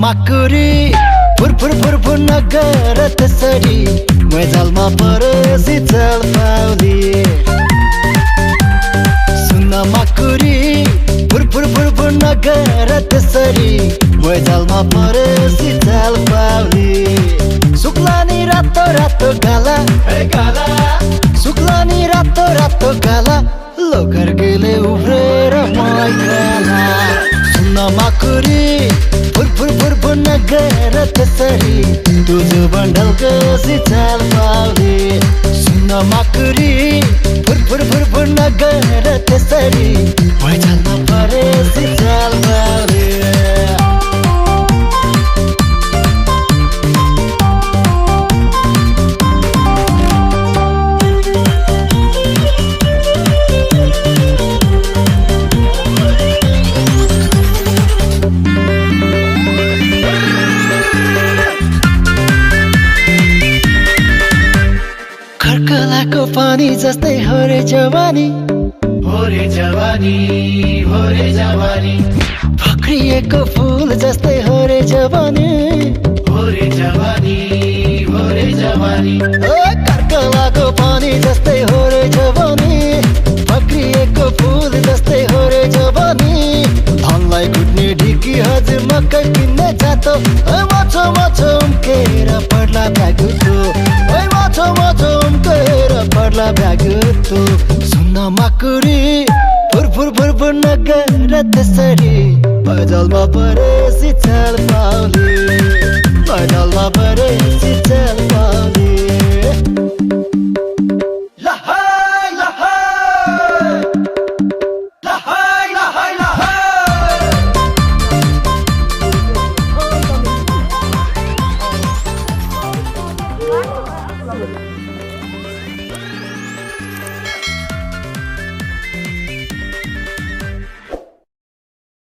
माकुरी फुर फुर फुर नगर त्यसरी मैदालमा परेसी चल पाउली सुन्न माकुरी फुर फुर फुर फुर नगर त्यसरी मैदालमा परेसी चल पाउली सुक्लानी रातो रातो गाला गाला सुक्लानी रातो रातो गाला लोकर गेले उफ्रेर मैदाला सुन्न माकुरी फुर फुर फुर फुर नगर त्यसरी तुझो बन्डल कसी चाल पाउली सुन्न माकुरी फुर फुर फुर फुर नगर त्यसरी मैदालमा परेसी चाल पाउली खर्कलाको पानी जस्तै हो रे जवानी फक्रिएको फूल जस्तै हो रे जवानी खर्कलाको पानी जस्तै हो रे जवानी फक्रिएको फूल जस्तै हो रे जवानी धनलाई कुट्ने ढिकी हजुर मकै किन्ने जातो माछो माछो उम्केर पर्ला भ्यागुतो माछो माछो उम्केर पर्ला भ्यागुतो सुन्न माकुरी फुर फुर फुर फुर नगर त्यसरी मैदालमा परेसी चाल पाउली मैदालमा परेसी चाल